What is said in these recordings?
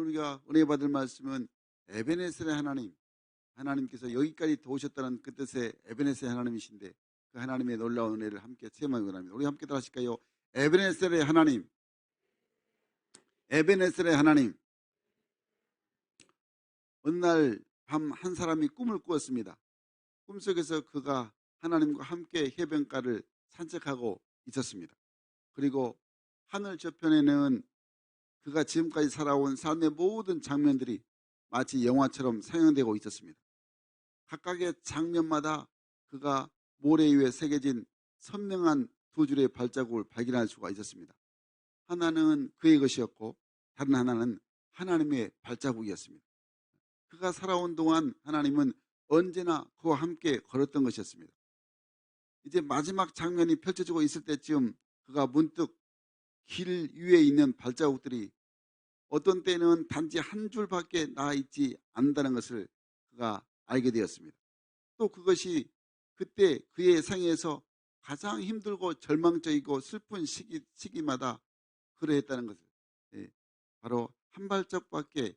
우리가 은혜 받을 말씀은 에베네셀의 하나님, 하나님께서 여기까지 도우셨다는 그 뜻의 에베네셀의 하나님이신데 그 하나님의 놀라운 은혜를 함께 체험하기 원합니다. 우리 함께 따라하실까요? 에베네셀의 하나님, 에베네셀의 하나님. 어느 날 밤 한 사람이 꿈을 꾸었습니다. 꿈속에서 그가 하나님과 함께 해변가를 산책하고 있었습니다. 그리고 하늘 저편에는 그가 지금까지 살아온 삶의 모든 장면들이 마치 영화처럼 상영되고 있었습니다. 각각의 장면마다 그가 모래 위에 새겨진 선명한 두 줄의 발자국을 발견할 수가 있었습니다. 하나는 그의 것이었고 다른 하나는 하나님의 발자국이었습니다. 그가 살아온 동안 하나님은 언제나 그와 함께 걸었던 것이었습니다. 이제 마지막 장면이 펼쳐지고 있을 때쯤 그가 문득 길 위에 있는 발자국들이 어떤 때는 단지 한 줄밖에 나와 있지 않는다는 것을 그가 알게 되었습니다. 또 그것이 그때 그의 생애에서 가장 힘들고 절망적이고 슬픈 시기마다 그러했다는 것을, 바로 한 발자국밖에,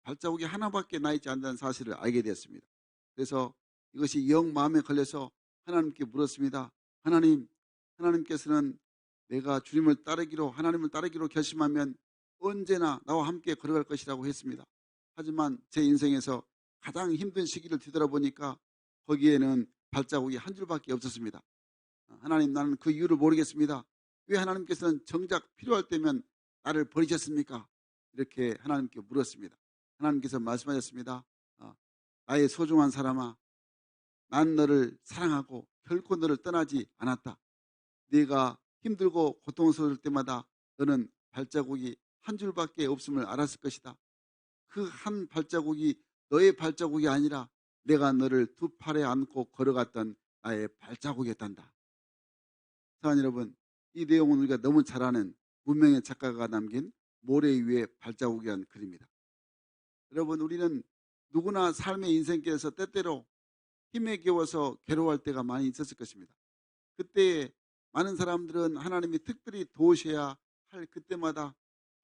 발자국이 하나밖에 나 있지 않는다는 사실을 알게 되었습니다. 그래서 이것이 영 마음에 걸려서 하나님께 물었습니다. 하나님께서는 내가 주님을 따르기로, 하나님을 따르기로 결심하면 언제나 나와 함께 걸어갈 것이라고 했습니다. 하지만 제 인생에서 가장 힘든 시기를 뒤돌아보니까 거기에는 발자국이 한 줄밖에 없었습니다. 하나님, 나는 그 이유를 모르겠습니다. 왜 하나님께서는 정작 필요할 때면 나를 버리셨습니까? 이렇게 하나님께 물었습니다. 하나님께서 말씀하셨습니다. 나의 소중한 사람아, 난 너를 사랑하고 결코 너를 떠나지 않았다. 네가 힘들고 고통스러울 때마다 너는 발자국이 한 줄밖에 없음을 알았을 것이다. 그 한 발자국이 너의 발자국이 아니라 내가 너를 두 팔에 안고 걸어갔던 나의 발자국이었단다. 사랑하는 여러분, 이 내용은 우리가 너무 잘 아는 문명의 작가가 남긴 모래 위의 발자국이라는 글입니다. 여러분, 우리는 누구나 삶의 인생길에서 때때로 힘에 겨워서 괴로워할 때가 많이 있었을 것입니다. 그때 많은 사람들은 하나님이 특별히 도우셔야 할 그때마다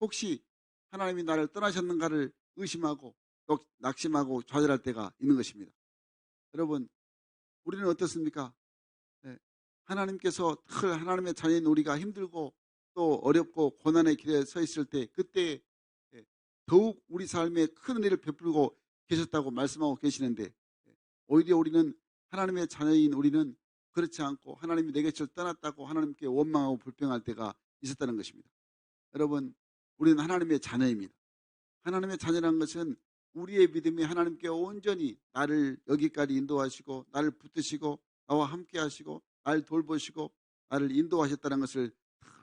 혹시 하나님이 나를 떠나셨는가를 의심하고 또 낙심하고 좌절할 때가 있는 것입니다. 여러분, 우리는 어떻습니까? 하나님께서 하나님의 자녀인 우리가 힘들고 또 어렵고 고난의 길에 서 있을 때 그때 더욱 우리 삶에 큰 은혜를 베풀고 계셨다고 말씀하고 계시는데, 오히려 우리는 하나님의 자녀인 우리는 그렇지 않고 하나님이 내 곁을 떠났다고 하나님께 원망하고 불평할 때가 있었다는 것입니다. 여러분, 우리는 하나님의 자녀입니다. 하나님의 자녀라는 것은 우리의 믿음이 하나님께 온전히 나를 여기까지 인도하시고 나를 붙드시고 나와 함께 하시고 나를 돌보시고 나를 인도하셨다는 것을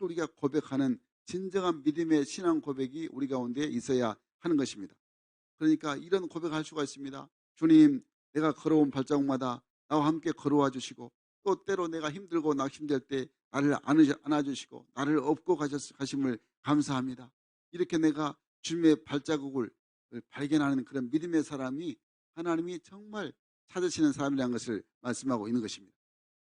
우리가 고백하는 진정한 믿음의 신앙 고백이 우리 가운데 있어야 하는 것입니다. 그러니까 이런 고백할 수가 있습니다. 주님, 내가 걸어온 발자국마다 나와 함께 걸어와 주시고 또 때로 내가 힘들고 낙심될 때 나를 안아주시고 나를 업고 가심을 감사합니다. 이렇게 내가 주님의 발자국을 발견하는 그런 믿음의 사람이 하나님이 정말 찾으시는 사람이라는 것을 말씀하고 있는 것입니다.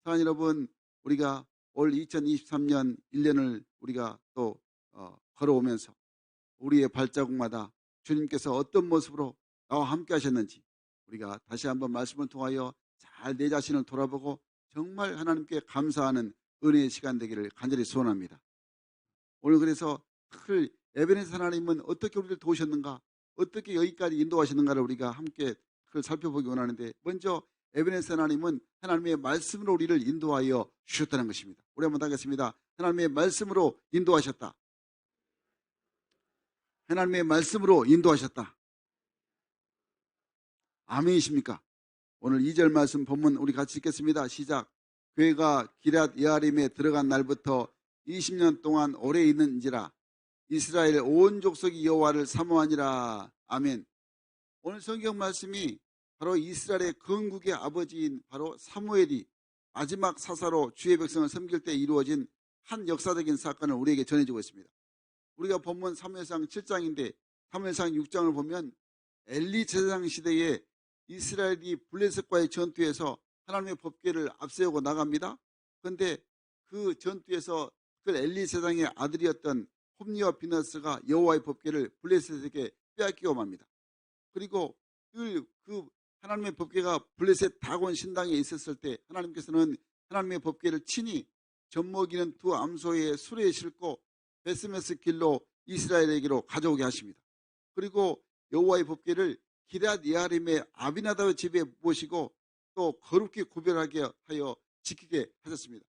사랑하는 여러분, 우리가 올 2023년 1년을 우리가 또 걸어오면서 우리의 발자국마다 주님께서 어떤 모습으로 나와 함께 하셨는지 우리가 다시 한번 말씀을 통하여 잘 내 자신을 돌아보고 정말 하나님께 감사하는 은혜의 시간 되기를 간절히 소원합니다. 오늘 그래서 에베네셀 하나님은 어떻게 우리를 도우셨는가, 어떻게 여기까지 인도하셨는가를 우리가 함께 살펴보기 원하는데, 먼저 에베네셀 하나님은 하나님의 말씀으로 우리를 인도하여 주셨다는 것입니다. 우리 한번 하겠습니다. 하나님의 말씀으로 인도하셨다. 하나님의 말씀으로 인도하셨다. 아멘이십니까? 오늘 2절 말씀 본문 우리 같이 읽겠습니다. 시작. 그가 기럇 여아림에 들어간 날부터 20년 동안 오래 있는지라 이스라엘 온 족속이 여호와를 사모하니라. 아멘. 오늘 성경 말씀이 바로 이스라엘의 건국의 아버지인 바로 사무엘이 마지막 사사로 주의 백성을 섬길 때 이루어진 한 역사적인 사건을 우리에게 전해주고 있습니다. 우리가 본문 사무엘상 7장인데 사무엘상 6장을 보면 엘리 제사장 시대에 이스라엘이 블레셋과의 전투에서 하나님의 법궤를 앞세우고 나갑니다. 그런데 그 전투에서 그 엘리 제사장의 아들이었던 홈니와 비너스가 여호와의 법궤를 블레셋에게 빼앗기고 맙니다. 그리고 늘 그 하나님의 법궤가 블레셋 다곤 신당에 있었을 때 하나님께서는 하나님의 법궤를 친히 젖먹이는 두 암소의 수레에 싣고 베스메스 길로 이스라엘에게로 가져오게 하십니다. 그리고 여호와의 법궤를 기럇 예아림의 아비나답의 집에 모시고 또 거룩히 구별하게 하여 지키게 하셨습니다.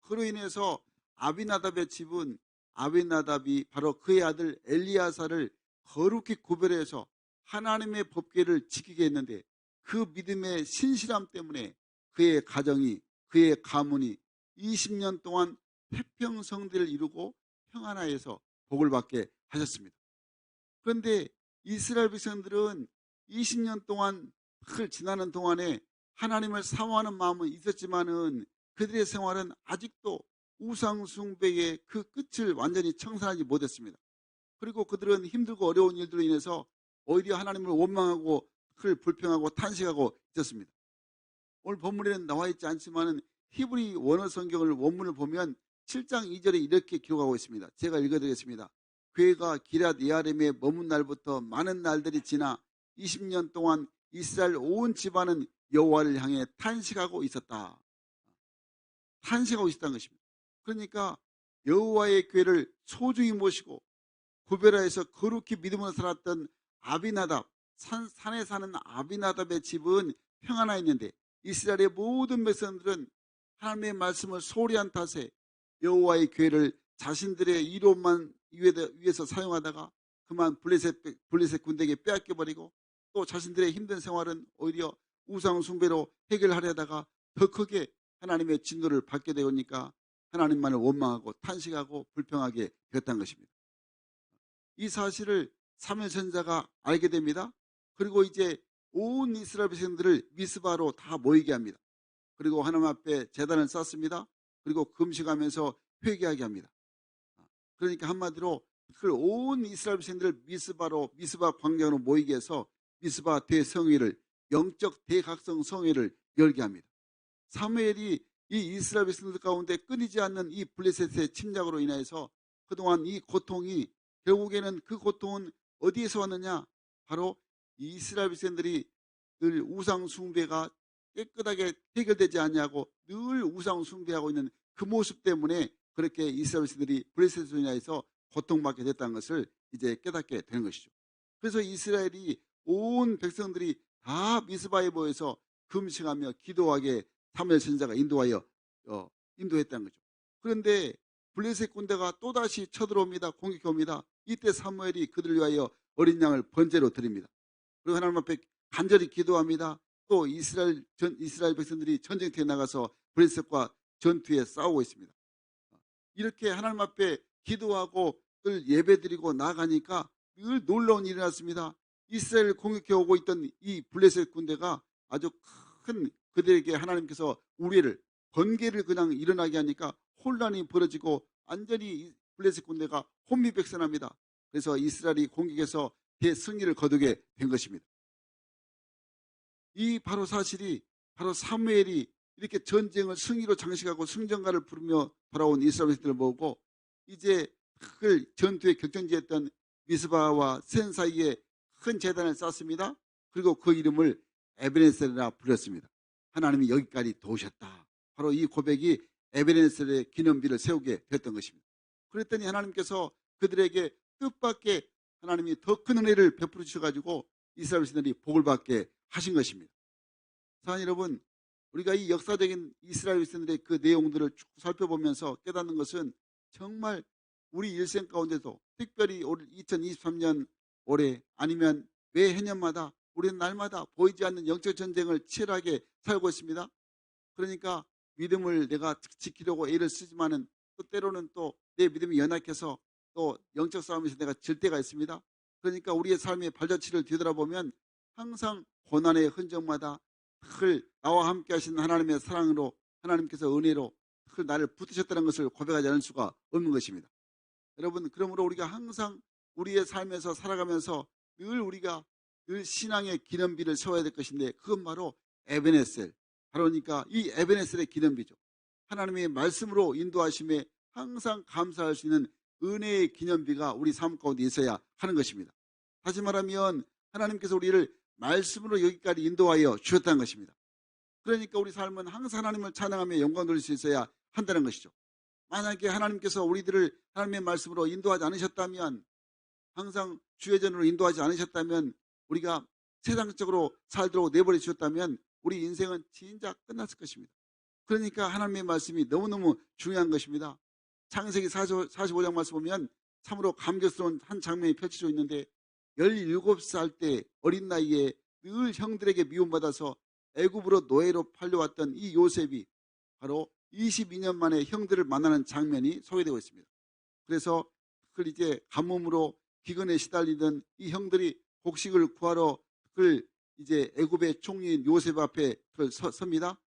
그로 인해서 아비나답의 집은 아비나답이 바로 그의 아들 엘리야사를 거룩히 구별해서 하나님의 법궤를 지키게 했는데 그 믿음의 신실함 때문에 그의 가정이 그의 가문이 20년 동안 태평성대를 이루고 평안하여서 복을 받게 하셨습니다. 그런데 이스라엘 백성들은 20년 동안 지나는 동안에 하나님을 사모하는 마음은 있었지만은 그들의 생활은 아직도 우상숭배의 그 끝을 완전히 청산하지 못했습니다. 그리고 그들은 힘들고 어려운 일들로 인해서 오히려 하나님을 원망하고 불평하고 탄식하고 있었습니다. 오늘 본문에는 나와 있지 않지만은 히브리 원어 성경을 원문을 보면 7장 2절에 이렇게 기록하고 있습니다. 제가 읽어드리겠습니다. 그가 기럇 예아림에 머문 날부터 많은 날들이 지나 20년 동안 이스라엘 온 집안은 여호와를 향해 탄식하고 있었다. 탄식하고 있었다는 것입니다. 그러니까 여호와의 궤를 소중히 모시고 구별하여서 거룩히 믿음으로 살았던 아비나답, 산에 사는 아비나답의 집은 평안하였는데 이스라엘의 모든 백성들은 하나님의 말씀을 소홀히한 탓에 여호와의 궤를 자신들의 이론만 위해서 사용하다가 그만 블레셋 군대에게 빼앗겨버리고 또 자신들의 힘든 생활은 오히려 우상 숭배로 해결하려다가 더 크게 하나님의 진노를 받게 되니까 하나님만을 원망하고 탄식하고 불평하게 되었다는 것입니다. 이 사실을 사무엘 선지자가 알게 됩니다. 그리고 이제 온 이스라엘 백성들을 미스바로 다 모이게 합니다. 그리고 하나님 앞에 제단을 쌓습니다. 그리고 금식하면서 회개하게 합니다. 그러니까 한마디로 그 온 이스라엘 백성들을 미스바 광장으로 모이게 해서 미스바 대성회를 영적 대각성 성회를 열게 합니다. 사무엘이 이 이스라엘 백성들 가운데 끊이지 않는 이 블레셋의 침략으로 인해서 그동안 이 고통이 결국에는 그 고통은 어디에서 왔느냐? 바로 이스라엘 백성들이 늘 우상 숭배가 깨끗하게 해결되지 않냐고 늘 우상 숭배하고 있는 그 모습 때문에 그렇게 이스라엘 백성들이 블레셋으로 인해서 고통받게 됐다는 것을 이제 깨닫게 되는 것이죠. 그래서 이스라엘이 온 백성들이 다 미스바에 모여서 금식하며 기도하게 사무엘 선지자가 인도했다는 거죠. 그런데 블레셋 군대가 또다시 쳐들어옵니다. 공격해 옵니다. 이때 사무엘이 그들을 위하여 어린 양을 번제로 드립니다. 그리고 하나님 앞에 간절히 기도합니다. 또 이스라엘 백성들이 전쟁터에 나가서 블레셋과 전투에 싸우고 있습니다. 이렇게 하나님 앞에 기도하고 늘 예배드리고 나가니까 늘 놀라운 일이 났습니다. 이스라엘을 공격해 오고 있던 이 블레셋 군대가 아주 큰 그들에게 하나님께서 우리를 번개를 그냥 일어나게 하니까 혼란이 벌어지고 완전히 블레셋 군대가 혼미백산합니다. 그래서 이스라엘이 공격해서 대승리를 거두게 된 것입니다. 이 바로 사실이 바로 사무엘이 이렇게 전쟁을 승리로 장식하고 승전가를 부르며 돌아온 이스라엘 백성들을 보고 이제 그 전투의 격전지였던 미스바와 센 사이에 큰 제단을 쌓습니다. 그리고 그 이름을 에베네셀이라 불렀습니다. 하나님이 여기까지 도우셨다. 바로 이 고백이 에베네셀의 기념비를 세우게 됐던 것입니다. 그랬더니 하나님께서 그들에게 뜻밖의 하나님이 더 큰 은혜를 베풀어 주셔가지고 이스라엘 백성들이 복을 받게 하신 것입니다. 사랑하는 여러분, 우리가 이 역사적인 이스라엘 백성들의 그 내용들을 쭉 살펴보면서 깨닫는 것은 정말 우리 일생 가운데도 특별히 올 2023년 올해 아니면 매 해년마다 우리는 날마다 보이지 않는 영적 전쟁을 치열하게 살고 있습니다. 그러니까 믿음을 내가 지키려고 애를 쓰지만은 또 때로는 또 내 믿음이 연약해서 또 영적 싸움에서 내가 질 때가 있습니다. 그러니까 우리의 삶의 발자취를 뒤돌아보면 항상 고난의 흔적마다 나와 함께 하신 하나님의 사랑으로 하나님께서 은혜로 나를 붙드셨다는 것을 고백하지 않을 수가 없는 것입니다. 여러분, 그러므로 우리가 항상 우리의 삶에서 살아가면서 우리가 늘 신앙의 기념비를 세워야 될 것인데 그건 바로 에베네셀, 그러니까 이 에베네셀의 기념비죠. 하나님의 말씀으로 인도하심에 항상 감사할 수 있는 은혜의 기념비가 우리 삶 가운데 있어야 하는 것입니다. 다시 말하면 하나님께서 우리를 말씀으로 여기까지 인도하여 주셨다는 것입니다. 그러니까 우리 삶은 항상 하나님을 찬양하며 영광 돌릴 수 있어야 한다는 것이죠. 만약에 하나님께서 우리들을 하나님의 말씀으로 인도하지 않으셨다면, 항상 주의전으로 인도하지 않으셨다면, 우리가 세상적으로 살도록 내버려 주셨다면 우리 인생은 진짜 끝났을 것입니다. 그러니까 하나님의 말씀이 너무너무 중요한 것입니다. 창세기 45장 말씀 보면 참으로 감격스러운 한 장면이 펼쳐져 있는데, 17살 때 어린 나이에 늘 형들에게 미움받아서 애굽으로 노예로 팔려왔던 이 요셉이 바로 22년 만에 형들을 만나는 장면이 소개되고 있습니다. 그래서 그걸 이제 가뭄으로 기근에 시달리던 이 형들이 곡식을 구하러 그걸 이제 애굽의 총리인 요셉 앞에 그걸 섭니다.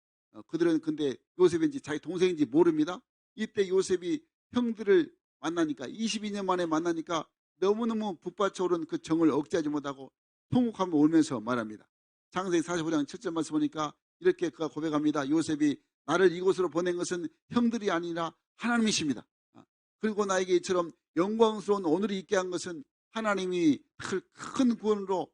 그들은 근데 요셉인지 자기 동생인지 모릅니다. 이때 요셉이 형들을 만나니까, 22년 만에 만나니까 너무너무 북받쳐오른 그 정을 억제하지 못하고 통곡하며 울면서 말합니다. 창세기 45장 7절 말씀 보니까 이렇게 그가 고백합니다. 요셉이 나를 이곳으로 보낸 것은 형들이 아니라 하나님이십니다. 그리고 나에게 이처럼 영광스러운 오늘이 있게 한 것은 하나님이 큰 구원으로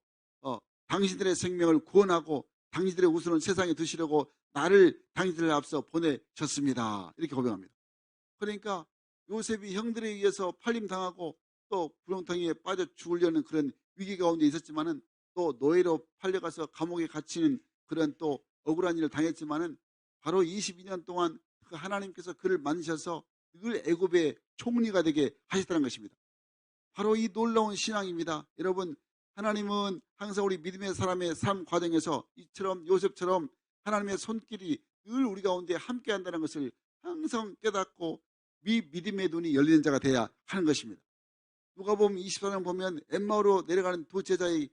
당신들의 생명을 구원하고 당신들의 우선을 세상에 두시려고 나를 당신들을 앞서 보내셨습니다. 이렇게 고백합니다. 그러니까 요셉이 형들에 의해서 팔림당하고 또 구렁텅이에 빠져 죽으려는 그런 위기 가운데 있었지만은, 또 노예로 팔려가서 감옥에 갇히는 그런 또 억울한 일을 당했지만은, 바로 22년 동안 하나님께서 그를 만드셔서 늘 애굽의 총리가 되게 하셨다는 것입니다. 바로 이 놀라운 신앙입니다. 여러분, 하나님은 항상 우리 믿음의 사람의 삶 과정에서 이처럼 요셉처럼 하나님의 손길이 늘 우리 가운데 함께 한다는 것을 항상 깨닫고 믿음의 눈이 열리는 자가 되어야 하는 것입니다. 누가복음 24장 보면 엠마오로 내려가는 두 제자들이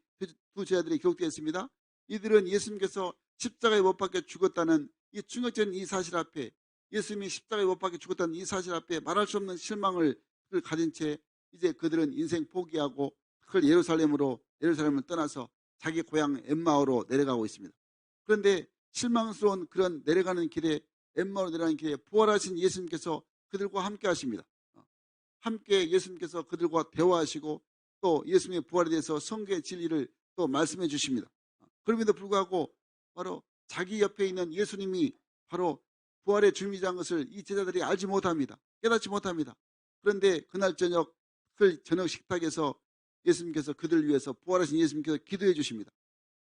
기록되어 있습니다. 이들은 예수님께서 십자가에 못 박혀 죽었다는 이 충격적인 이 사실 앞에, 예수님이 십자가에 못 박혀 죽었다는 이 사실 앞에 말할 수 없는 실망을 가진 채 이제 그들은 인생 포기하고 그걸 예루살렘을 떠나서 자기 고향 엠마오로 내려가고 있습니다. 그런데 실망스러운 그런 내려가는 길에, 엠마오로 내려가는 길에 부활하신 예수님께서 그들과 함께 하십니다. 함께 예수님께서 그들과 대화하시고 또 예수님의 부활에 대해서 성경의 진리를 또 말씀해 주십니다. 그럼에도 불구하고 바로 자기 옆에 있는 예수님이 바로 부활의 주님이라는 것을 이 제자들이 알지 못합니다. 깨닫지 못합니다. 그런데 그날 저녁 식탁에서 예수님께서 그들을 위해서, 부활하신 예수님께서 기도해 주십니다.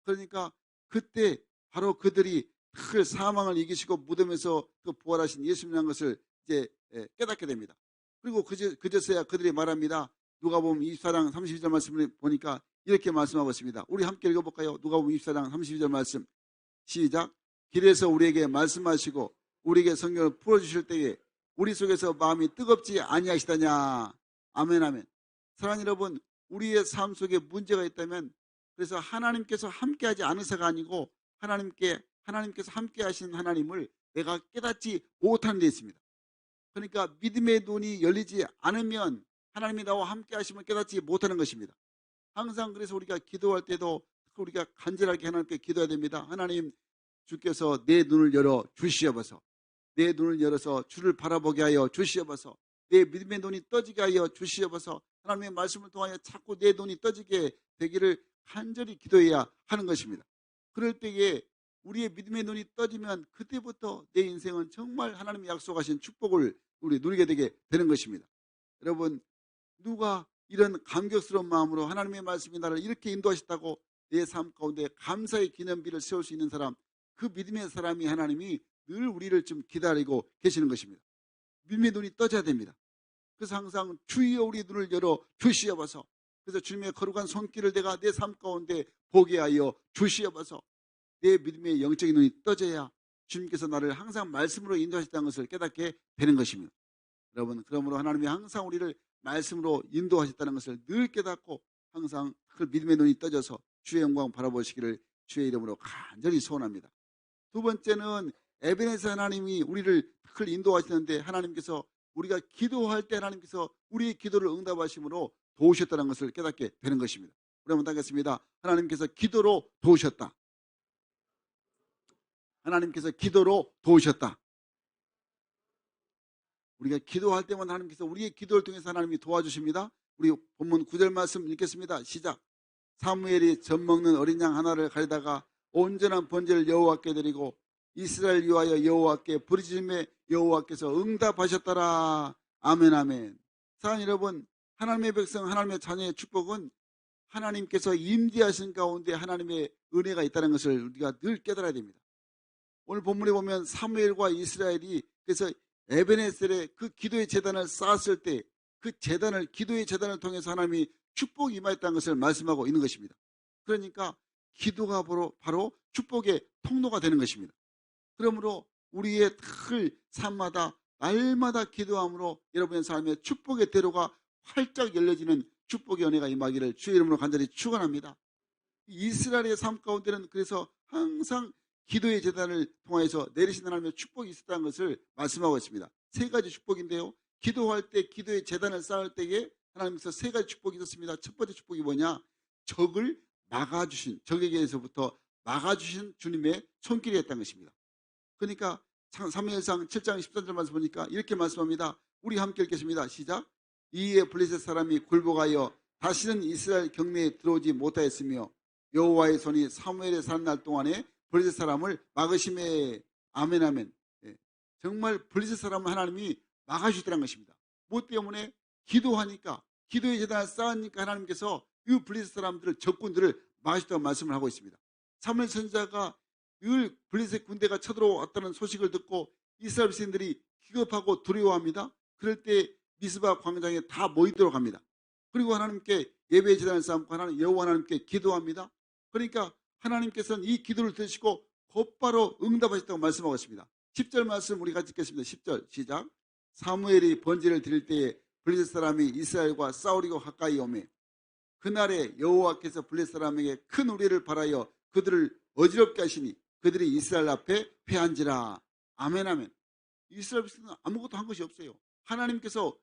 그러니까 그때 바로 그들이 그 사망을 이기시고 무덤에서 그 부활하신 예수님이라는 것을 이제 깨닫게 됩니다. 그리고 그제서야 그들이 말합니다. 누가복음 24장 32절 말씀을 보니까 이렇게 말씀하고 있습니다. 우리 함께 읽어볼까요? 누가복음 24장 32절 말씀. 시작. 길에서 우리에게 말씀하시고 우리에게 성경을 풀어주실 때에 우리 속에서 마음이 뜨겁지 아니하시다냐. 아멘 아멘. 사랑하는 여러분, 우리의 삶 속에 문제가 있다면, 그래서 하나님께서 함께하지 않으셔가 아니고 하나님께서 함께하시는 하나님을 내가 깨닫지 못하는 데 있습니다. 그러니까 믿음의 눈이 열리지 않으면 하나님이 나와 함께 하심을 깨닫지 못하는 것입니다. 항상 그래서 우리가 기도할 때도 우리가 간절하게 하나님께 기도해야 됩니다. 하나님, 주께서 내 눈을 열어 주시옵소서. 내 눈을 열어서 주를 바라보게 하여 주시옵소서. 내 믿음의 눈이 떠지게 하여 주시옵소서. 하나님의 말씀을 통하여 자꾸 내 눈이 떠지게 되기를 간절히 기도해야 하는 것입니다. 그럴 때에 우리의 믿음의 눈이 떠지면 그때부터 내 인생은 정말 하나님이 약속하신 축복을 우리 누리게 되게 되는 것입니다. 여러분, 누가 이런 감격스러운 마음으로 하나님의 말씀이 나를 이렇게 인도하셨다고 내 삶 가운데 감사의 기념비를 세울 수 있는 사람, 그 믿음의 사람이 하나님이 늘 우리를 좀 기다리고 계시는 것입니다. 믿음의 눈이 떠져야 됩니다. 그래서 항상 주여 우리 눈을 열어 주시옵소서. 그래서 주님의 거룩한 손길을 내가 내 삶 가운데 보게 하여 주시옵소서. 내 믿음의 영적인 눈이 떠져야 주님께서 나를 항상 말씀으로 인도하셨다는 것을 깨닫게 되는 것입니다. 여러분, 그러므로 하나님이 항상 우리를 말씀으로 인도하셨다는 것을 늘 깨닫고 항상 그 믿음의 눈이 떠져서 주의 영광 바라보시기를 주의 이름으로 간절히 소원합니다. 두 번째는 에베네zer 하나님이 우리를 인도하시는데, 하나님께서 우리가 기도할 때 하나님께서 우리의 기도를 응답하심으로 도우셨다는 것을 깨닫게 되는 것입니다. 우리 한번 따겠습니다. 하나님께서 기도로 도우셨다. 하나님께서 기도로 도우셨다. 우리가 기도할 때마다 하나님께서 우리의 기도를 통해서 하나님이 도와주십니다. 우리 본문 9절 말씀 읽겠습니다. 시작. 사무엘이 젖 먹는 어린 양 하나를 가리다가 온전한 번제를 여호와께 드리고 이스라엘 위하여 여호와께 부르짖음에 여호와께서 응답하셨더라. 아멘 아멘. 사랑하는 여러분, 하나님의 백성, 하나님의 자녀의 축복은 하나님께서 임재하신 가운데 하나님의 은혜가 있다는 것을 우리가 늘 깨달아야 됩니다. 오늘 본문에 보면 사무엘과 이스라엘이 그래서 에베네셀의 그 기도의 제단을 쌓았을 때 그 제단을, 기도의 제단을 통해서 하나님이 축복이 임하였다는 것을 말씀하고 있는 것입니다. 그러니까 기도가 바로 축복의 통로가 되는 것입니다. 그러므로 우리의 늘 삶마다 날마다 기도함으로 여러분의 삶의 축복의 대로가 활짝 열려지는 축복의 은혜가 임하기를 주의 이름으로 간절히 축원합니다. 이스라엘의 삶 가운데는 그래서 항상 기도의 제단을 통해서 내리신 하나님의 축복이 있었다는 것을 말씀하고 있습니다. 세 가지 축복인데요. 기도할 때, 기도의 제단을 쌓을 때에 하나님께서 세 가지 축복이 있었습니다. 첫 번째 축복이 뭐냐? 적을 막아주신, 적에게서부터 막아주신 주님의 손길이었다는 것입니다. 그러니까 사무엘상 7장 13절 말씀 보니까 이렇게 말씀합니다. 우리 함께 읽겠습니다. 시작. 이에 블레셋 사람이 굴복하여 다시는 이스라엘 경내에 들어오지 못하였으며 여호와의 손이 사무엘의 사는 날 동안에 블레셋 사람을 막으심에. 아멘 아멘. 예. 정말 블레셋 사람을 하나님이 막아주시더라는 것입니다. 무엇 때문에? 기도하니까, 기도의 제단을 쌓으니까 하나님께서 이 블레셋 사람들을, 적군들을 막아주셨다고 말씀을 하고 있습니다. 사무엘 선지자가 늘 블레셋 군대가 쳐들어왔다는 소식을 듣고 이스라엘 백성들이 기겁하고 두려워합니다. 그럴 때 미스바 광장에 다 모이도록 합니다. 그리고 하나님께 예배 제단을 쌓고 여호와 하나님께 기도합니다. 그러니까 하나님께서는 이 기도를 들으시고 곧바로 응답하셨다고 말씀하고 있습니다. 10절 말씀 우리 같이 읽겠습니다. 10절 시작. 사무엘이 번제를 드릴 때에 블레셋 사람이 이스라엘과 싸우려고 가까이 오매 그날에 여호와께서 블레셋 사람에게 큰 우레를 발하여 그들을 어지럽게 하시니 그들이 이스라엘 앞에 패한지라. 아멘 아멘. 이스라엘 백성은 아무것도 한 것이 없어요. 하나님께서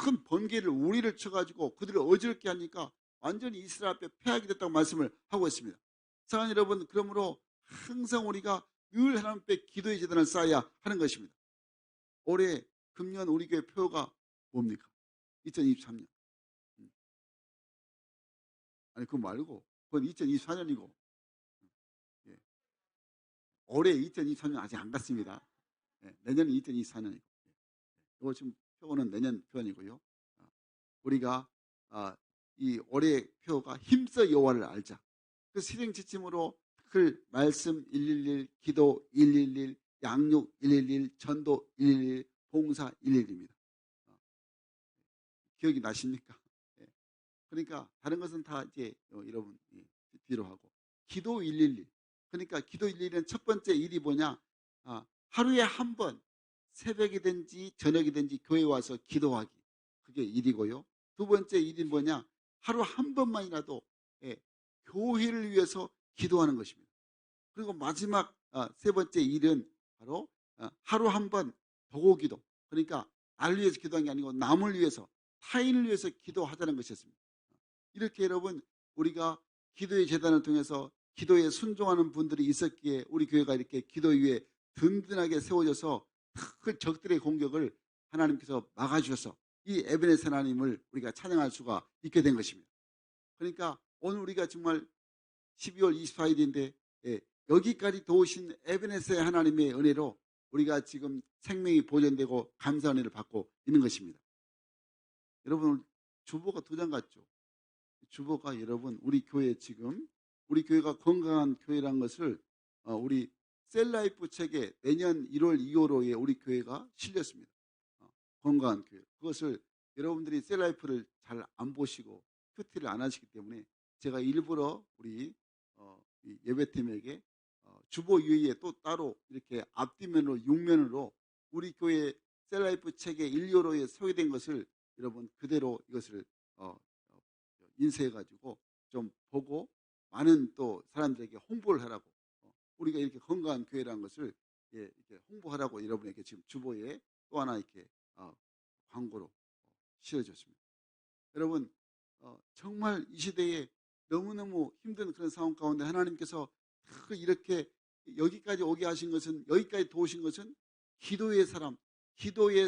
큰 번개를, 우리를 쳐가지고 그들을 어지럽게 하니까 완전히 이스라엘 앞에 패하게 됐다고 말씀을 하고 있습니다. 사랑하는 여러분, 그러므로 항상 우리가 늘 하나님 앞에 기도의 제단을 쌓아야 하는 것입니다. 올해 금년 우리 교회 표가 뭡니까? 2023년. 아니 그거 말고 그건 2024년이고 예. 올해 2023년 아직 안 갔습니다. 예. 내년은 2024년이고 이거 지금 표는 내년 표현이고요. 우리가 이 올해 표가 힘써 여호와를 알자. 그 실행지침으로 글 말씀 111, 기도 111, 양육 111, 전도 111, 봉사 111입니다. 기억이 나십니까? 예. 그러니까 다른 것은 다 이제 여러분 뒤로 하고 기도 111. 그러니까 기도 111은 첫 번째 일이 뭐냐? 하루에 한 번 새벽이든지 저녁이든지 교회 와서 기도하기. 그게 일이고요. 두 번째 일이 뭐냐? 하루 한 번만이라도 교회를 위해서 기도하는 것입니다. 그리고 마지막 세 번째 일은 바로 하루 한 번 도고기도. 그러니까 나를 위해서 기도한 게 아니고 남을 위해서, 타인을 위해서 기도하자는 것이었습니다. 이렇게 여러분 우리가 기도의 제단을 통해서 기도에 순종하는 분들이 있었기에 우리 교회가 이렇게 기도 위에 든든하게 세워져서 그 적들의 공격을 하나님께서 막아주셔서 이 에베네셀 하나님을 우리가 찬양할 수가 있게 된 것입니다. 그러니까 오늘 우리가 정말 12월 24일인데 여기까지 도우신 에베네셀 하나님의 은혜로 우리가 지금 생명이 보존되고 감사 은혜를 받고 있는 것입니다. 여러분 주보가 2장 같죠? 주보가 여러분 우리 교회 지금 우리 교회가 건강한 교회라는 것을 우리 셀라이프 책에 내년 1월 2월호에 우리 교회가 실렸습니다. 건강한 교회. 그것을 여러분들이 셀라이프를 잘 안 보시고 큐티를 안 하시기 때문에 제가 일부러 우리 예배팀에게 주보 위에 또 따로 이렇게 앞뒤면으로 6면으로 우리 교회 셀라이프 책의 1, 2월호에 소개된 것을 여러분 그대로 이것을 인쇄해가지고 좀 보고 많은 또 사람들에게 홍보를 하라고 우리가 이렇게 건강한 교회라는 것을 이렇게 홍보하라고 여러분에게 지금 주보에 또 하나 이렇게 광고로 씌워줬습니다. 여러분 정말 이 시대에 너무너무 힘든 그런 상황 가운데 하나님께서 이렇게 여기까지 오게 하신 것은, 여기까지 도우신 것은 기도의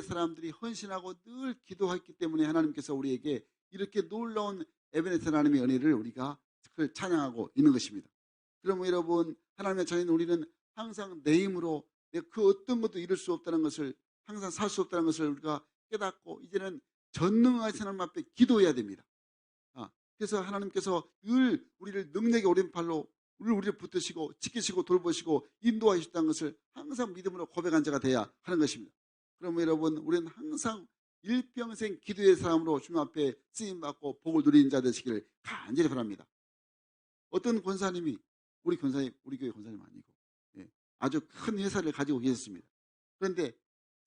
사람들이 헌신하고 늘 기도했기 때문에 하나님께서 우리에게 이렇게 놀라운 에베네셀 하나님의 은혜를 우리가 그걸 찬양하고 있는 것입니다. 그러면 여러분, 하나님의 자녀인 우리는 항상 내 힘으로 그 어떤 것도 이룰 수 없다는 것을, 항상 살 수 없다는 것을 우리가 깨닫고 이제는 전능하신 하나님 앞에 기도해야 됩니다. 그래서 하나님께서 늘 우리를 능력의 오른팔로 우리를 붙드시고 지키시고 돌보시고 인도하셨다는 것을 항상 믿음으로 고백한 자가 돼야 하는 것입니다. 그러면 여러분, 우리는 항상 일평생 기도의 사람으로 주님 앞에 쓰임받고 복을 누리는 자 되시기를 간절히 바랍니다. 어떤 권사님이, 우리 교회 권사님 아니고 아주 큰 회사를 가지고 계셨습니다. 그런데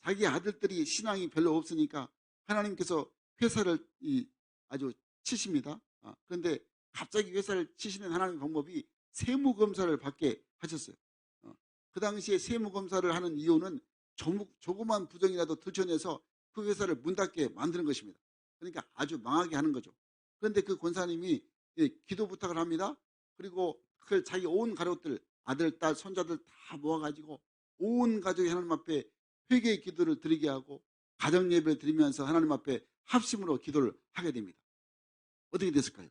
자기 아들들이 신앙이 별로 없으니까 하나님께서 회사를 아주 치십니다. 그런데 갑자기 회사를 치시는 하나님의 방법이 세무검사를 받게 하셨어요. 그 당시에 세무검사를 하는 이유는 조그만 부정이라도 들춰내서 그 회사를 문 닫게 만드는 것입니다. 그러니까 아주 망하게 하는 거죠. 그런데 그 권사님이 기도 부탁을 합니다. 그리고 그걸 자기 온 가족들, 아들, 딸, 손자들 다 모아가지고 온 가족이 하나님 앞에 회개의 기도를 드리게 하고 가정 예배를 드리면서 하나님 앞에 합심으로 기도를 하게 됩니다. 어떻게 됐을까요?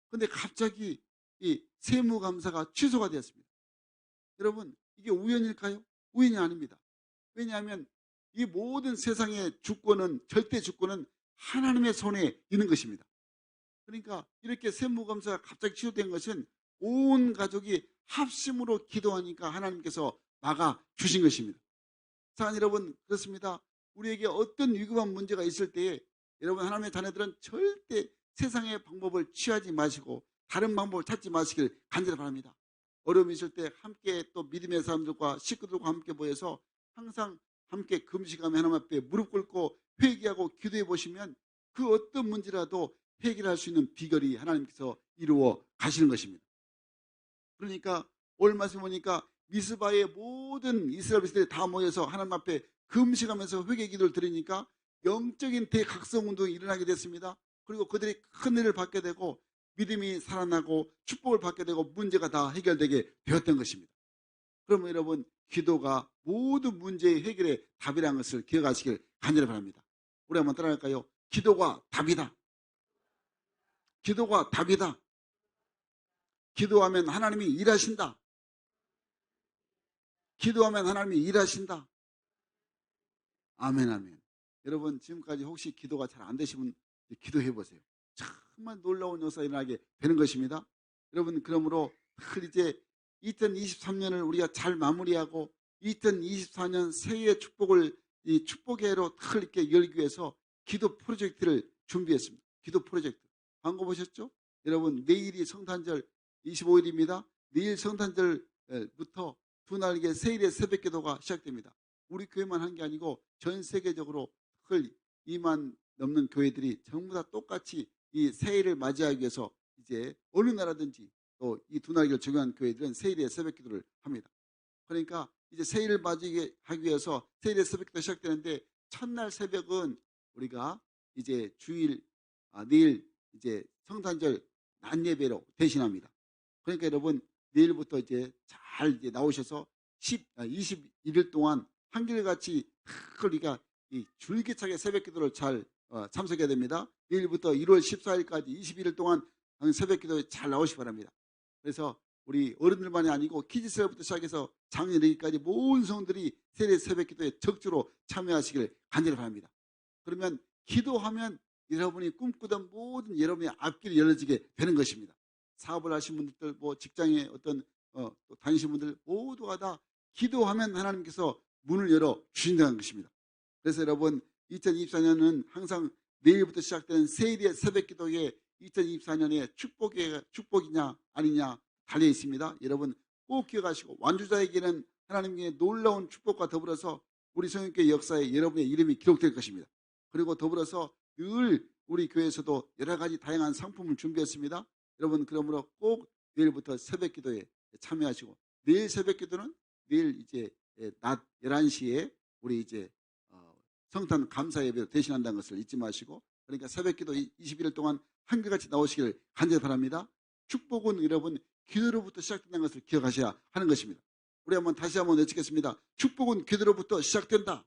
그런데 갑자기 이 세무감사가 취소가 되었습니다. 여러분, 이게 우연일까요? 우연이 아닙니다. 왜냐하면 이 모든 세상의 주권은, 절대 주권은 하나님의 손에 있는 것입니다. 그러니까 이렇게 세무감사가 갑자기 취소된 것은 온 가족이 합심으로 기도하니까 하나님께서 막아주신 것입니다. 사랑하는 여러분, 그렇습니다. 우리에게 어떤 위급한 문제가 있을 때에 여러분, 하나님의 자녀들은 절대 세상의 방법을 취하지 마시고 다른 방법을 찾지 마시길 간절히 바랍니다. 어려움이 있을 때 함께 또 믿음의 사람들과 식구들과 함께 모여서 항상 함께 금식하며 하나님 앞에 무릎 꿇고 회개하고 기도해 보시면 그 어떤 문제라도 해결할 수 있는 비결이 하나님께서 이루어 가시는 것입니다. 그러니까 오늘 말씀 보니까 미스바의 모든 이스라엘 백성들이 다 모여서 하나님 앞에 금식하면서 회개 기도를 드리니까 영적인 대각성 운동이 일어나게 됐습니다. 그리고 그들이 큰 일을 받게 되고 믿음이 살아나고 축복을 받게 되고 문제가 다 해결되게 되었던 것입니다. 그러면 여러분, 기도가 모든 문제의 해결의 답이라는 것을 기억하시길 간절히 바랍니다. 우리 한번 따라할까요? 기도가 답이다. 기도가 답이다. 기도하면 하나님이 일하신다. 기도하면 하나님이 일하신다. 아멘, 아멘. 여러분, 지금까지 혹시 기도가 잘 안 되시면 기도해 보세요. 정말 놀라운 역사가 일어나게 되는 것입니다. 여러분, 그러므로 이제 2023년을 우리가 잘 마무리하고 2024년 새해의 축복을 이 축복의 해로 이렇게 열기 위해서 기도 프로젝트를 준비했습니다. 기도 프로젝트. 광고 보셨죠? 여러분, 내일이 성탄절 25일입니다. 내일 성탄절부터 두 날에 세일의 새벽 기도가 시작됩니다. 우리 교회만 한 게 아니고 전 세계적으로 2만 넘는 교회들이 전부 다 똑같이 이 새해를 맞이하기 위해서 이제 어느 나라든지 또 이 두 날을 적용한 교회들은 세일의 새벽 기도를 합니다. 그러니까 이제 새해를 맞이하기 위해서 세일의 새벽 기도가 시작되는데 첫날 새벽은 우리가 이제 내일 이제 성탄절 낮 예배로 대신합니다. 그러니까 여러분, 내일부터 이제 잘 이제 나오셔서 21일 동안 한결같이 우리가 이 줄기차게 새벽 기도를 잘 참석해야 됩니다. 내일부터 1월 14일까지 21일 동안 새벽 기도에 잘 나오시기 바랍니다. 그래서 우리 어른들만이 아니고 키즈셀부터 시작해서 장년기까지 모든 성들이 세례 새벽 기도에 적극적으로 참여하시길 간절히 바랍니다. 그러면 기도하면 여러분이 꿈꾸던 모든 여러분의 앞길이 열어지게 되는 것입니다. 사업을 하신 분들, 뭐 직장에 어떤 또 다니시는 분들 모두가 다 기도하면 하나님께서 문을 열어 주신다는 것입니다. 그래서 여러분, 2024년은 항상 내일부터 시작되는 세일의 새벽 기도에 2024년의 축복이냐 아니냐 달려 있습니다. 여러분 꼭 기억하시고, 완주자에게는 하나님의 놀라운 축복과 더불어서 우리 성령교회 역사에 여러분의 이름이 기록될 것입니다. 그리고 더불어서 늘 우리 교회에서도 여러 가지 다양한 상품을 준비했습니다. 여러분, 그러므로 꼭 내일부터 새벽 기도에 참여하시고, 내일 새벽 기도는 내일 이제 낮 11시에 우리 이제 성탄 감사 예배로 대신한다는 것을 잊지 마시고, 그러니까 새벽 기도 21일 동안 한결같이 나오시기를 간절히 바랍니다. 축복은 여러분 기도로부터 시작된다는 것을 기억하셔야 하는 것입니다. 우리 한번 다시 한번 외치겠습니다. 축복은 기도로부터 시작된다.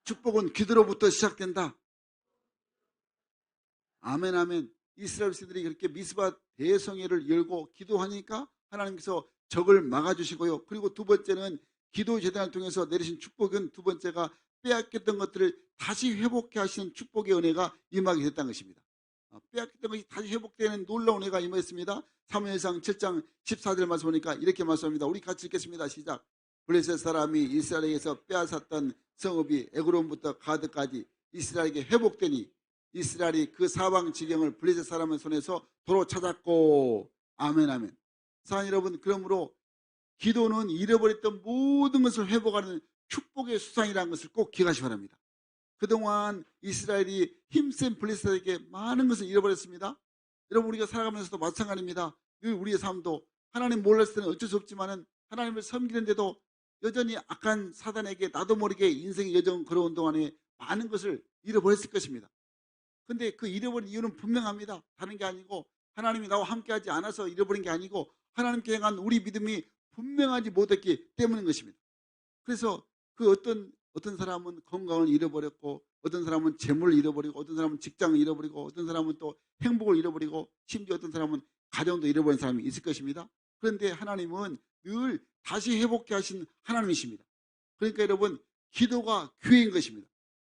축복은 기도로부터 시작된다. 아멘, 아멘. 이스라엘 백성들이 그렇게 미스바 대성회를 열고 기도하니까 하나님께서 적을 막아주시고요. 그리고 두 번째는 기도 제단을 통해서 내리신 축복은 두 번째가 빼앗겼던 것들을 다시 회복해 하시는 축복의 은혜가 임하게 됐다는 것입니다. 빼앗겼던 것이 다시 회복되는 놀라운 은혜가 임했습니다. 사무엘상 7장 14절 말씀 보니까 이렇게 말씀합니다. 우리 같이 읽겠습니다. 시작. 블레셋 사람이 이스라엘에게서 빼앗았던 성읍이 에그론부터 가드까지 이스라엘에게 회복되니 이스라엘이 그 사방 지경을 블레셋 사람의 손에서 도로 찾았고. 아멘 아멘. 사랑 여러분, 그러므로 기도는 잃어버렸던 모든 것을 회복하는 축복의 수상이라는 것을 꼭 기억하시기 바랍니다. 그동안 이스라엘이 힘센 블레셋에게 많은 것을 잃어버렸습니다. 여러분, 우리가 살아가면서도 마찬가지입니다. 늘 우리의 삶도 하나님 몰랐을 때는 어쩔 수 없지만 하나님을 섬기는데도 여전히 악한 사단에게 나도 모르게 인생의 여정 걸어온 동안에 많은 것을 잃어버렸을 것입니다. 근데 그 잃어버린 이유는 분명합니다. 다른 게 아니고 하나님이 나와 함께하지 않아서 잃어버린 게 아니고 하나님께 향한 우리 믿음이 분명하지 못했기 때문인 것입니다. 그래서 그 어떤 사람은 건강을 잃어버렸고, 어떤 사람은 재물을 잃어버리고, 어떤 사람은 직장을 잃어버리고, 어떤 사람은 또 행복을 잃어버리고, 심지어 어떤 사람은 가정도 잃어버린 사람이 있을 것입니다. 그런데 하나님은 늘 다시 회복해 하신 하나님이십니다. 그러니까 여러분, 기도가 기회인 것입니다.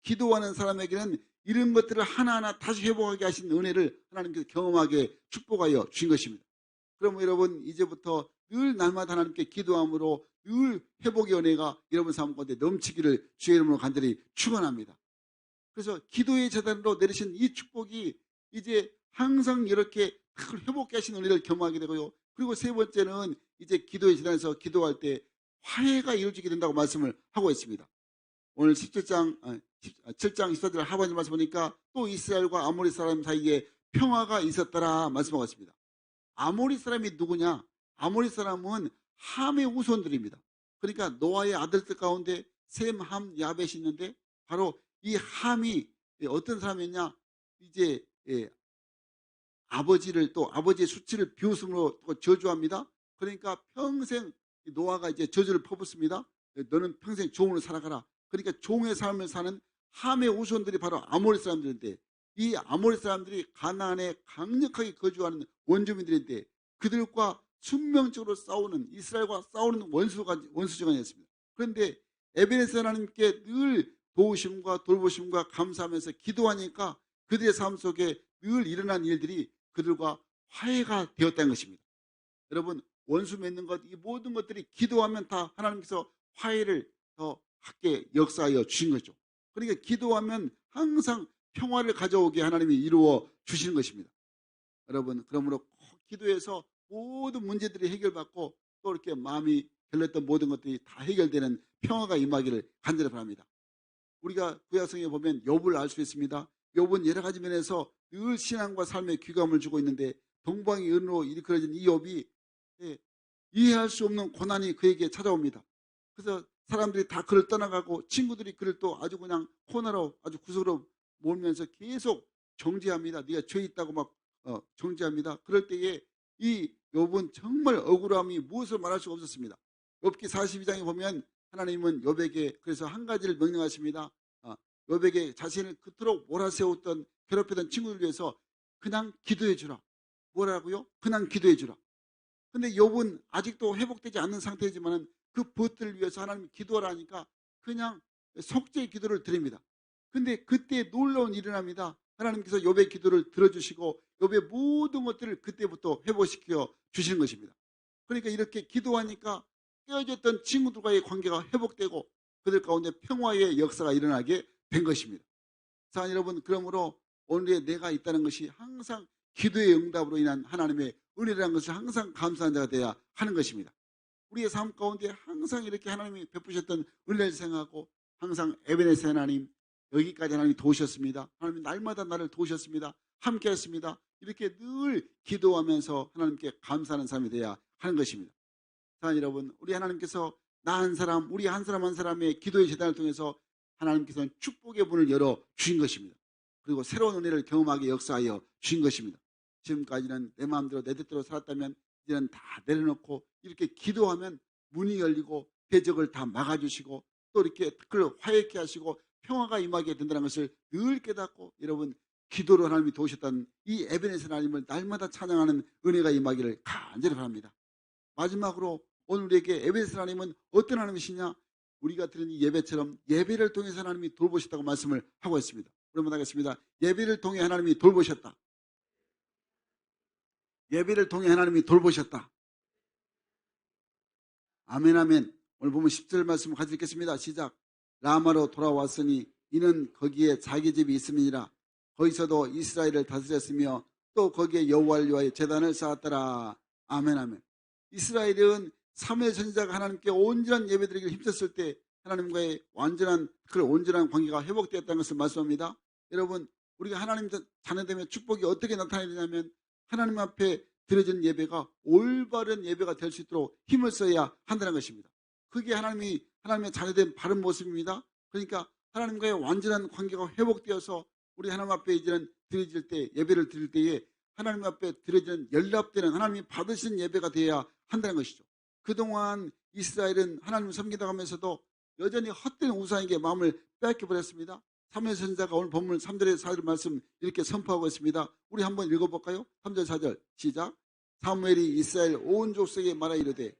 기도하는 사람에게는 이런 것들을 하나하나 다시 회복하게 하신 은혜를 하나님께서 경험하게 축복하여 주신 것입니다. 그러면 여러분, 이제부터 늘 날마다 하나님께 기도함으로 늘 회복의 은혜가 여러분 삶 가운데 넘치기를 주의 이름으로 간절히 축원합니다. 그래서 기도의 재단으로 내리신 이 축복이 이제 항상 이렇게 회복해 하신 은혜를 경험하게 되고요. 그리고 세 번째는 이제 기도의 재단에서 기도할 때 화해가 이루어지게 된다고 말씀을 하고 있습니다. 오늘 7장 14절 하반절 말씀 보니까 또 이스라엘과 아모리 사람 사이에 평화가 있었더라 말씀하고 있습니다. 아모리 사람이 누구냐? 아모리 사람은 함의 후손들입니다. 그러니까 노아의 아들들 가운데 셈, 함, 야벳이 있는데 바로 이 함이 어떤 사람이었냐? 이제 아버지를 또 아버지의 수치를 비웃음으로 또 저주합니다. 그러니까 평생 노아가 이제 저주를 퍼붓습니다. 너는 평생 종으로 살아가라. 그러니까 종의 삶을 사는 함의 후손들이 바로 아모리 사람들인데, 이 아모리 사람들이 가나안에 강력하게 거주하는 원주민들인데 그들과 순명적으로 싸우는, 이스라엘과 싸우는 원수지간이었습니다. 그런데 에베네스 하나님께 늘 도우심과 돌보심과 감사하면서 기도하니까 그들의 삶 속에 늘 일어난 일들이 그들과 화해가 되었다는 것입니다. 여러분, 원수 맺는 것, 이 모든 것들이 기도하면 다 하나님께서 화해를 더 갖게 역사하여 주신 거죠. 그러니까 기도하면 항상 평화를 가져오게 하나님이 이루어 주시는 것입니다. 여러분, 그러므로 꼭 기도해서 모든 문제들이 해결받고 또 이렇게 마음이 결렸던 모든 것들이 다 해결되는 평화가 임하기를 간절히 바랍니다. 우리가 구약성에 보면 욥을 알 수 있습니다. 욥은 여러 가지 면에서 늘 신앙과 삶의 귀감을 주고 있는데 동방의 은으로 일컬어진 이 욥이 이해할 수 없는 고난이 그에게 찾아옵니다. 그래서 사람들이 다 그를 떠나가고 친구들이 그를 또 아주 그냥 코너로 아주 구석으로 몰면서 계속 정죄합니다. 네가 죄 있다고 막 정죄합니다. 그럴 때에 이 욥은 정말 억울함이 무엇을 말할 수가 없었습니다. 욥기 42장에 보면 하나님은 욥에게 그래서 한 가지를 명령하십니다. 욥에게 자신을 그토록 몰아세웠던 괴롭히던 친구들 위해서 그냥 기도해 주라. 뭐라고요? 그냥 기도해 주라. 근데 욥은 아직도 회복되지 않는 상태이지만 그 벗들을 위해서 하나님이 기도하라니까 그냥 속죄의 기도를 드립니다. 근데 그때 놀라운 일이 일어납니다. 하나님께서 욥의 기도를 들어주시고 욥의 모든 것들을 그때부터 회복시켜 주시는 것입니다. 그러니까 이렇게 기도하니까 깨어졌던 친구들과의 관계가 회복되고 그들 가운데 평화의 역사가 일어나게 된 것입니다. 자, 여러분, 그러므로 오늘의 내가 있다는 것이 항상 기도의 응답으로 인한 하나님의 은혜라는 것을 항상 감사한 자가 되어야 하는 것입니다. 우리의 삶 가운데 항상 이렇게 하나님이 베푸셨던 은혜를 생각하고 항상 에베네스 하나님, 여기까지 하나님이 도우셨습니다. 하나님이 날마다 나를 도우셨습니다. 함께 했습니다. 이렇게 늘 기도하면서 하나님께 감사하는 삶이 되어야 하는 것입니다. 자, 여러분, 우리 하나님께서 나 한 사람, 우리 한 사람 한 사람의 기도의 재단을 통해서 하나님께서는 축복의 문을 열어 주신 것입니다. 그리고 새로운 은혜를 경험하게 역사하여 주신 것입니다. 지금까지는 내 마음대로 내 뜻대로 살았다면 이제는 다 내려놓고 이렇게 기도하면 문이 열리고 대적을 다 막아주시고 또 이렇게 그걸 화해케 하시고 평화가 임하게 된다는 것을 늘 깨닫고 여러분 기도로 하나님이 도우셨다는 이 에베네zer 하나님을 날마다 찬양하는 은혜가 임하기를 간절히 바랍니다. 마지막으로 오늘 우리에게 에베네zer 하나님은 어떤 하나님이시냐? 우리가 드린 이 예배처럼 예배를 통해서 하나님이 돌보셨다고 말씀을 하고 있습니다. 그러면 하겠습니다. 예배를 통해 하나님이 돌보셨다. 예배를 통해 하나님이 돌보셨다. 아멘 아멘. 오늘 보면 10절 말씀을 같이 읽겠습니다. 시작. 라마로 돌아왔으니 이는 거기에 자기 집이 있음이니라. 거기서도 이스라엘을 다스렸으며 또 거기에 여호와를 위하여 제단을 쌓았더라. 아멘 아멘. 이스라엘은 사무엘 선지자가 하나님께 온전한 예배드리기를 힘썼을 때 하나님과의 완전한 관계가 회복되었다는 것을 말씀합니다. 여러분, 우리가 하나님 자녀되면 축복이 어떻게 나타나야 되냐면 하나님 앞에 드려진 예배가 올바른 예배가 될 수 있도록 힘을 써야 한다는 것입니다. 그게 하나님의 자녀된 바른 모습입니다. 그러니까 하나님과의 완전한 관계가 회복되어서 우리 하나님 앞에 이제는 드려질 때, 예배를 드릴 때에 하나님 앞에 드려지는 연락되는 하나님이 받으시는 예배가 되어야 한다는 것이죠. 그동안 이스라엘은 하나님을 섬기다 가면서도 여전히 헛된 우상에게 마음을 뺏겨버렸습니다. 사무엘 선지자가 오늘 본문 3절에서 4절 말씀 이렇게 선포하고 있습니다. 우리 한번 읽어볼까요? 3절 4절 시작. 사무엘이 이스라엘 온 족속에 말하 이르되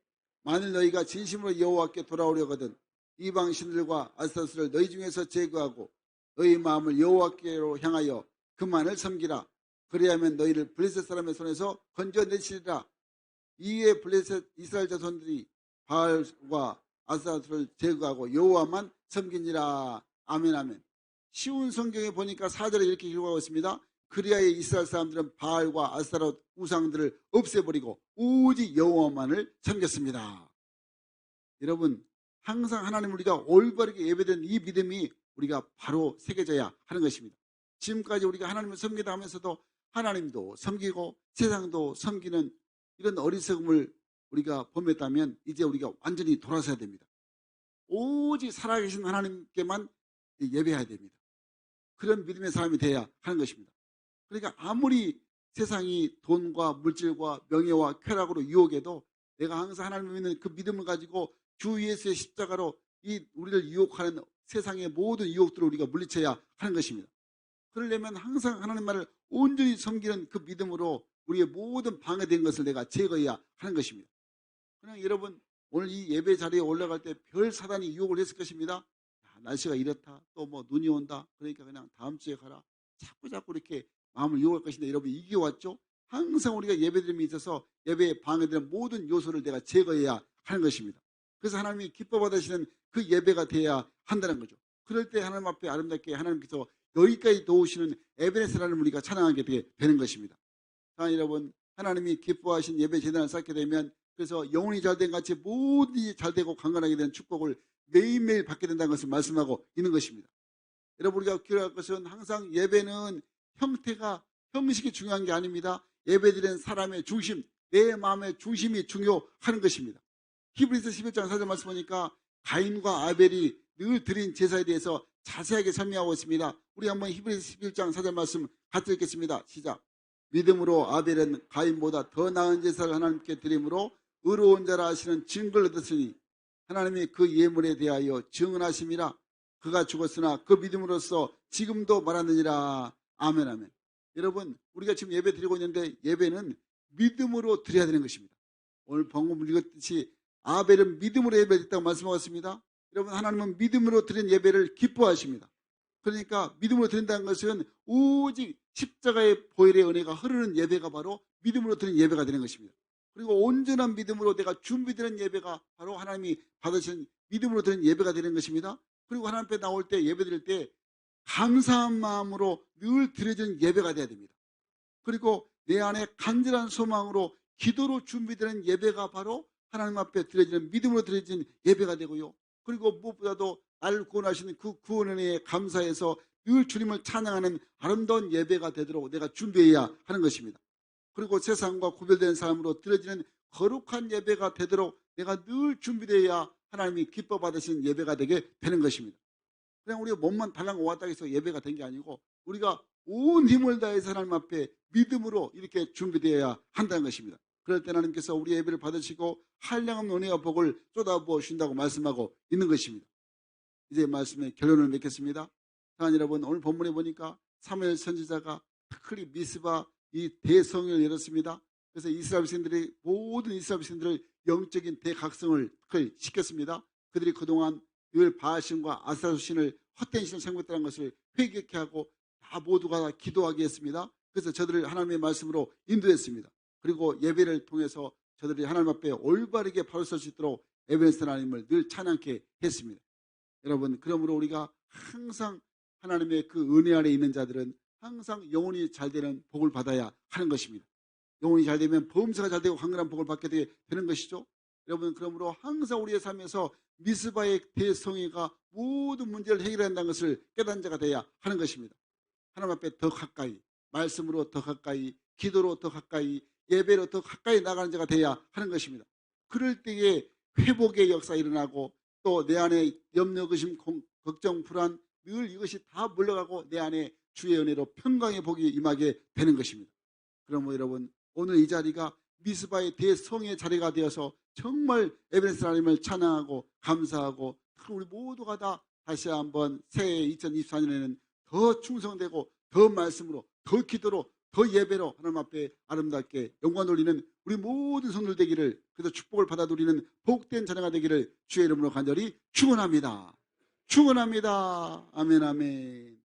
만일 너희가 진심으로 여호와께 돌아오려거든 이방 신들과 아스타스를 너희 중에서 제거하고 너희 마음을 여호와께로 향하여 그만을 섬기라. 그리하면 너희를 블레셋 사람의 손에서 건져내시리라. 이에 블레셋 이스라엘 자손들이 바알과 아스타스를 제거하고 여호와만 섬기니라. 아멘 아멘. 쉬운 성경에 보니까 4절에 이렇게 기록하고 있습니다. 그리하여 이스라엘 사람들은 바알과 아스타롯 우상들을 없애버리고 오직 여호와만을 섬겼습니다. 여러분, 항상 하나님을 우리가 올바르게 예배된 이 믿음이 우리가 바로 새겨져야 하는 것입니다. 지금까지 우리가 하나님을 섬기다 하면서도 하나님도 섬기고 세상도 섬기는 이런 어리석음을 우리가 범했다면 이제 우리가 완전히 돌아서야 됩니다. 오직 살아계신 하나님께만 예배해야 됩니다. 그런 믿음의 사람이 돼야 하는 것입니다. 그러니까 아무리 세상이 돈과 물질과 명예와 쾌락으로 유혹해도 내가 항상 하나님을 믿는 그 믿음을 가지고 주 예수의 십자가로 이 우리를 유혹하는 세상의 모든 유혹들을 우리가 물리쳐야 하는 것입니다. 그러려면 항상 하나님 말을 온전히 섬기는 그 믿음으로 우리의 모든 방해된 것을 내가 제거해야 하는 것입니다. 그냥 여러분, 오늘 이 예배 자리에 올라갈 때 별 사단이 유혹을 했을 것입니다. 날씨가 이렇다, 또 뭐 눈이 온다, 그러니까 그냥 다음 주에 가라, 자꾸 이렇게 마음을 유혹할 것인데 여러분, 이겨왔죠? 항상 우리가 예배드림에 있어서 예배에 방해되는 모든 요소를 내가 제거해야 하는 것입니다. 그래서 하나님이 기뻐 받으시는 그 예배가 되어야 한다는 거죠. 그럴 때 하나님 앞에 아름답게 하나님께서 여기까지 도우시는 에베네스라는 우리가 찬양하게 되는 것입니다. 자, 여러분, 하나님이 기뻐하신 예배 재단을 쌓게 되면 그래서 영혼이 잘된 같이 모든 일이 잘되고 강건하게 되는 축복을 매일매일 받게 된다는 것을 말씀하고 있는 것입니다. 여러분, 우리가 기억할 것은 항상 예배는 형식이 중요한 게 아닙니다. 예배드리는 사람의 중심, 내 마음의 중심이 중요한 것입니다. 히브리서 11장 4절 말씀 보니까 가인과 아벨이 늘 드린 제사에 대해서 자세하게 설명하고 있습니다. 우리 한번 히브리서 11장 4절 말씀 같이 읽겠습니다. 시작. 믿음으로 아벨은 가인보다 더 나은 제사를 하나님께 드림으로 의로운 자라 하시는 증거를 얻었으니 하나님이 그 예물에 대하여 증언하심이라. 그가 죽었으나 그 믿음으로써 지금도 말하느니라. 아멘 아멘. 여러분, 우리가 지금 예배 드리고 있는데 예배는 믿음으로 드려야 되는 것입니다. 오늘 방금 읽었듯이 아벨은 믿음으로 예배했다고 말씀하고 있습니다. 여러분, 하나님은 믿음으로 드린 예배를 기뻐하십니다. 그러니까 믿음으로 드린다는 것은 오직 십자가의 보혈의 은혜가 흐르는 예배가 바로 믿음으로 드린 예배가 되는 것입니다. 그리고 온전한 믿음으로 내가 준비되는 예배가 바로 하나님이 받으신 믿음으로 드린 예배가 되는 것입니다. 그리고 하나님 앞에 나올 때 예배 드릴 때 감사한 마음으로 늘 드려진 예배가 되어야 됩니다. 그리고 내 안에 간절한 소망으로 기도로 준비되는 예배가 바로 하나님 앞에 드려지는 믿음으로 드려진 예배가 되고요. 그리고 무엇보다도 나를 구원하시는 그 구원에 감사해서 늘 주님을 찬양하는 아름다운 예배가 되도록 내가 준비해야 하는 것입니다. 그리고 세상과 구별된 사람으로 드려지는 거룩한 예배가 되도록 내가 늘 준비되어야 하나님이 기뻐 받으시는 예배가 되게 되는 것입니다. 그냥 우리가 몸만 달랑 왔다 해서 예배가 된 게 아니고 우리가 온 힘을 다해서 하나님 앞에 믿음으로 이렇게 준비되어야 한다는 것입니다. 그럴 때 하나님께서 우리 예배를 받으시고 한량없는 은혜와 복을 쏟아부어 주신다고 말씀하고 있는 것입니다. 이제 말씀의 결론을 맺겠습니다. 자, 여러분, 오늘 본문에 보니까 사무엘 선지자가 특히 미스바 이 대성을 열었습니다. 그래서 이스라엘 백성들이 모든 이스라엘 백성들을 영적인 대각성을 시켰습니다. 그들이 그동안 늘 바알신과 아스타로 신을 헛된 신을 섬겼다는 것을 회개케 하고 다 모두가 다 기도하게 했습니다. 그래서 저들을 하나님의 말씀으로 인도했습니다. 그리고 예배를 통해서 저들이 하나님 앞에 올바르게 바로 설 수 있도록 에베네스 하나님을 늘 찬양케 했습니다. 여러분, 그러므로 우리가 항상 하나님의 그 은혜 아래 있는 자들은 항상 영혼이 잘 되는 복을 받아야 하는 것입니다. 영혼이 잘 되면 범사가 잘 되고 강건한 복을 받게 되는 것이죠. 여러분, 그러므로 항상 우리의 삶에서 미스바의 대성회가 모든 문제를 해결한다는 것을 깨닫는 자가 되어야 하는 것입니다. 하나님 앞에 더 가까이, 말씀으로 더 가까이, 기도로 더 가까이, 예배로 더 가까이 나가는 자가 되어야 하는 것입니다. 그럴 때에 회복의 역사가 일어나고 또 내 안에 염려, 의심, 걱정, 불안 늘 이것이 다 물러가고 내 안에 주의 은혜로 평강의 복이 임하게 되는 것입니다. 그러므로 여러분, 오늘 이 자리가 미스바의 대성의 자리가 되어서 정말 에베네스 하나님을 찬양하고 감사하고 우리 모두가 다 다시 한번 새해 2024년에는 더 충성되고 더 말씀으로 더 기도로 더 예배로 하나님 앞에 아름답게 영광 돌리는 우리 모든 성도들 되기를, 그래서 축복을 받아 누리는 복된 자녀가 되기를 주의 이름으로 간절히 축원합니다. 축원합니다. 아멘, 아멘.